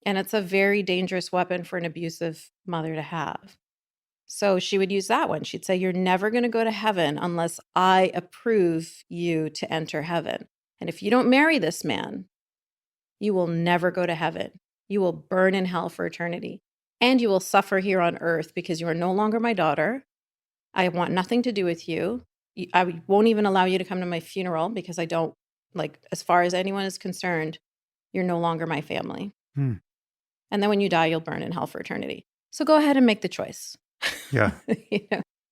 And it's a very dangerous weapon for an abusive mother to have. So she would use that one. She'd say, you're never going to go to heaven unless I approve you to enter heaven. And if you don't marry this man, you will never go to heaven. You will burn in hell for eternity. And you will suffer here on earth because you are no longer my daughter. I want nothing to do with you. I won't even allow you to come to my funeral because I don't, like, as far as anyone is concerned, you're no longer my family. And then when you die, you'll burn in hell for eternity. So go ahead and make the choice. Yeah.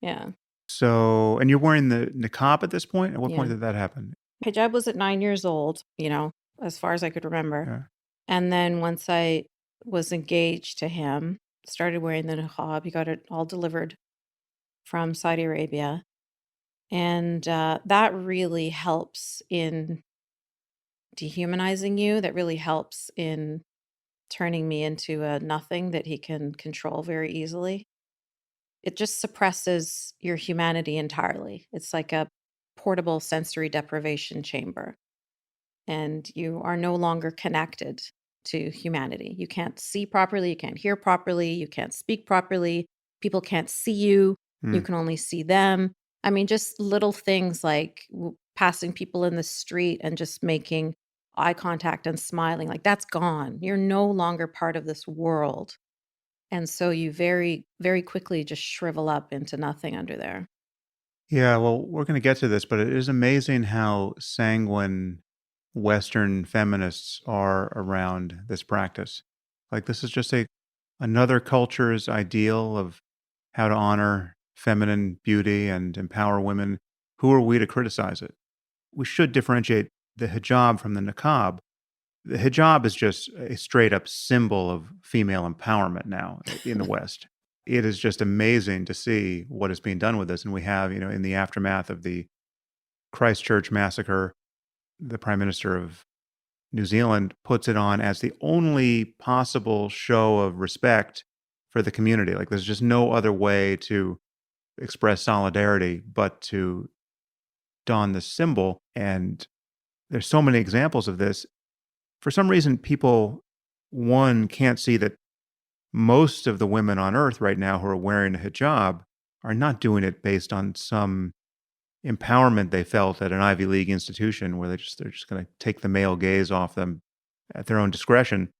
Yeah. So, and you're wearing the niqab at this point? At what point did that happen? Hijab was at 9 years old, as far as I could remember. And then once I was engaged to him, started wearing the niqab, he got it all delivered from Saudi Arabia. And that really helps in dehumanizing you. That really helps in turning me into a nothing that he can control very easily. It just suppresses your humanity entirely. It's like a portable sensory deprivation chamber, and you are no longer connected to humanity. You can't see properly, you can't hear properly, you can't speak properly. People can't see you, you Hmm. can only see them. I mean, just little things like passing people in the street and just making eye contact and smiling, like that's gone. You're no longer part of this world. And so you very, very quickly just shrivel up into nothing under there. Yeah, well, we're going to get to this, but it is amazing how sanguine Western feminists are around this practice. Like, this is just another culture's ideal of how to honor feminine beauty and empower women. Who are we to criticize it? We should differentiate the hijab from the niqab. The hijab is just a straight up symbol of female empowerment now in the West. It is just amazing to see what is being done with this. And we have, in the aftermath of the Christchurch massacre, the Prime Minister of New Zealand puts it on as the only possible show of respect for the community. Like, there's just no other way to express solidarity but to don this symbol. And there's so many examples of this. For some reason, people, one, can't see that most of the women on earth right now who are wearing a hijab are not doing it based on some empowerment they felt at an Ivy League institution where they're just going to take the male gaze off them at their own discretion.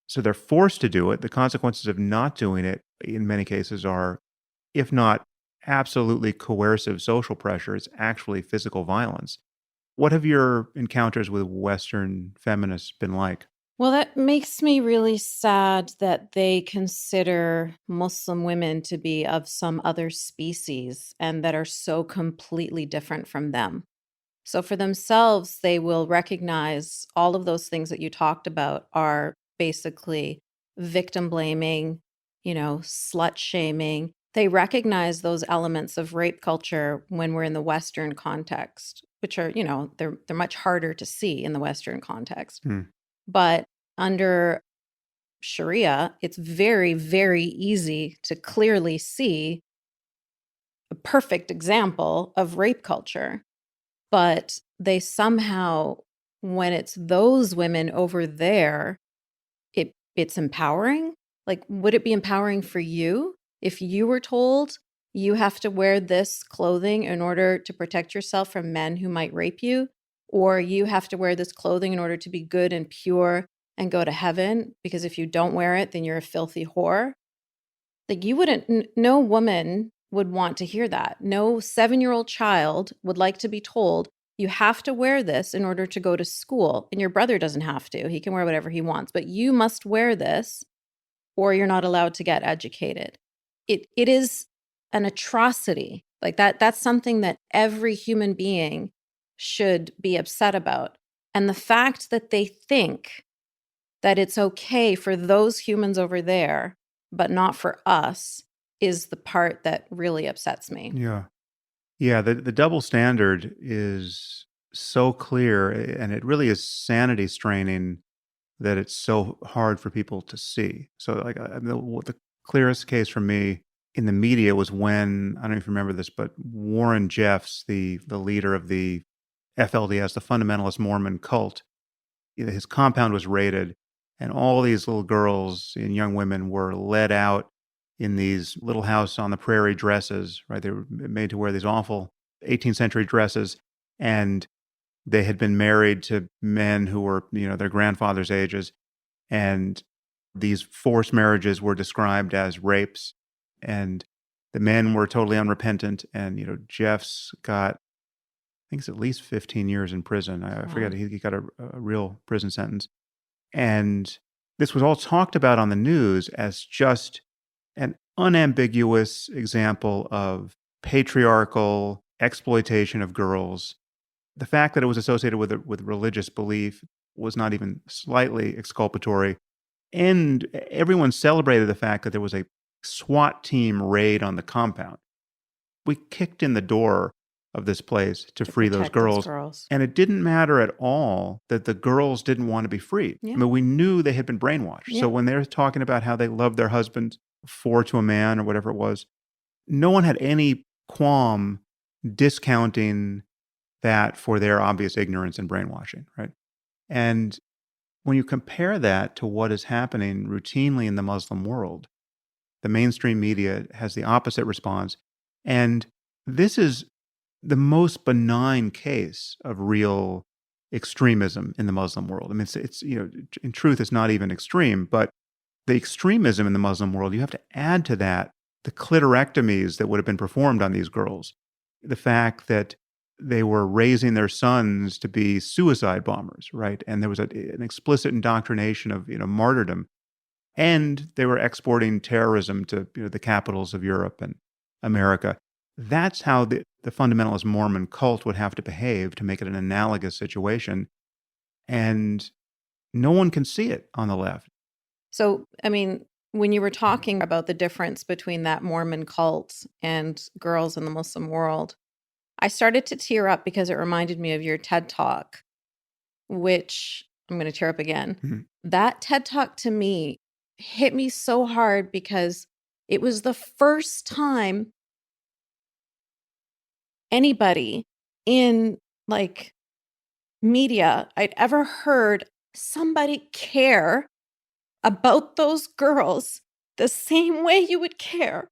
So they're forced to do it. The consequences of not doing it in many cases are, if not absolutely coercive social pressure, it's actually physical violence. What have your encounters with Western feminists been like? Well, that makes me really sad that they consider Muslim women to be of some other species and that are so completely different from them. So for themselves, they will recognize all of those things that you talked about are basically victim blaming, slut shaming. They recognize those elements of rape culture when we're in the Western context, which are, they're much harder to see in the Western context. Hmm. But under Sharia, it's very, very easy to clearly see a perfect example of rape culture. But they somehow, when it's those women over there, it's empowering. Like, would it be empowering for you if you were told you have to wear this clothing in order to protect yourself from men who might rape you? Or you have to wear this clothing in order to be good and pure and go to heaven, because if you don't wear it, then you're a filthy whore? Like, you wouldn't, no woman would want to hear that. No 7-year-old child would like to be told, you have to wear this in order to go to school. And your brother doesn't have to. He can wear whatever he wants, but you must wear this or you're not allowed to get educated. It is an atrocity. Like that's something that every human being should be upset about. And the fact that they think that it's okay for those humans over there, but not for us, is the part that really upsets me. Yeah. Yeah, the double standard is so clear, and it really is sanity straining that it's so hard for people to see. So, like, the clearest case for me in the media was when, I don't know if you remember this, but Warren Jeffs, the leader of the FLDS, the fundamentalist Mormon cult, his compound was raided, and all these little girls and young women were led out in these little house on the prairie dresses, right? They were made to wear these awful 18th century dresses, and they had been married to men who were, their grandfather's ages, and these forced marriages were described as rapes, and the men were totally unrepentant, and, Jeff's got, I think it's at least 15 years in prison. I forget, he got a real prison sentence. And this was all talked about on the news as just an unambiguous example of patriarchal exploitation of girls. The fact that it was associated with religious belief was not even slightly exculpatory. And everyone celebrated the fact that there was a SWAT team raid on the compound. We kicked in the door of this place to free those girls. And it didn't matter at all that the girls didn't want to be freed. Yeah. I mean, we knew they had been brainwashed. Yeah. So when they're talking about how they loved their husbands, 4 to a man or whatever it was, no one had any qualm discounting that for their obvious ignorance and brainwashing, right? And when you compare that to what is happening routinely in the Muslim world, the mainstream media has the opposite response. And this is the most benign case of real extremism in the Muslim world. I mean, it's in truth, it's not even extreme, but the extremism in the Muslim world, you have to add to that the clitorectomies that would have been performed on these girls, the fact that they were raising their sons to be suicide bombers, right? And there was an explicit indoctrination of martyrdom, and they were exporting terrorism to the capitals of Europe and America. That's how the fundamentalist Mormon cult would have to behave to make it an analogous situation, and no one can see it on the left. So, I mean, when you were talking about the difference between that Mormon cult and girls in the Muslim world, I started to tear up because it reminded me of your TED Talk, which I'm going to tear up again. Mm-hmm. That TED Talk to me hit me so hard because it was the first time anybody in like media I'd ever heard somebody care about those girls the same way you would care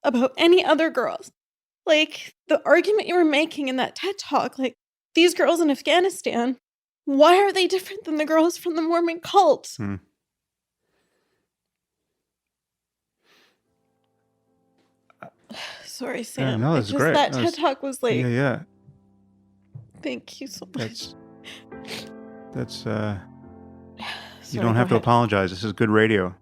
about any other girls. Like the argument you were making in that TED Talk, like these girls in Afghanistan, why are they different than the girls from the Mormon cult? Sorry, Sam. No, that's great. That TED Talk was like, yeah. Thank you so much. That's you Sorry, don't have to go ahead. apologize. This is good radio.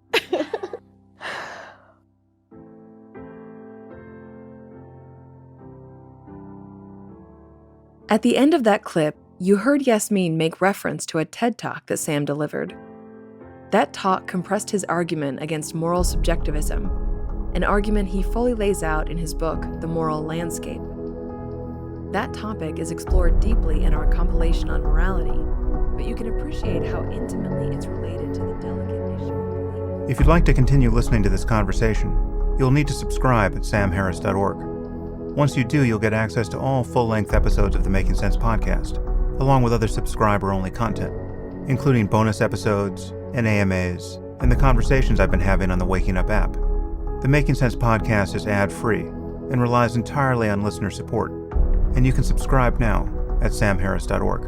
At the end of that clip, you heard Yasmine make reference to a TED Talk that Sam delivered. That talk compressed his argument against moral subjectivism, an argument he fully lays out in his book, The Moral Landscape. That topic is explored deeply in our compilation on morality, but you can appreciate how intimately it's related to the delicate issue of belief. If you'd like to continue listening to this conversation, you'll need to subscribe at samharris.org. Once you do, you'll get access to all full-length episodes of the Making Sense podcast, along with other subscriber-only content, including bonus episodes and AMAs, and the conversations I've been having on the Waking Up app. The Making Sense podcast is ad-free and relies entirely on listener support, and you can subscribe now at samharris.org.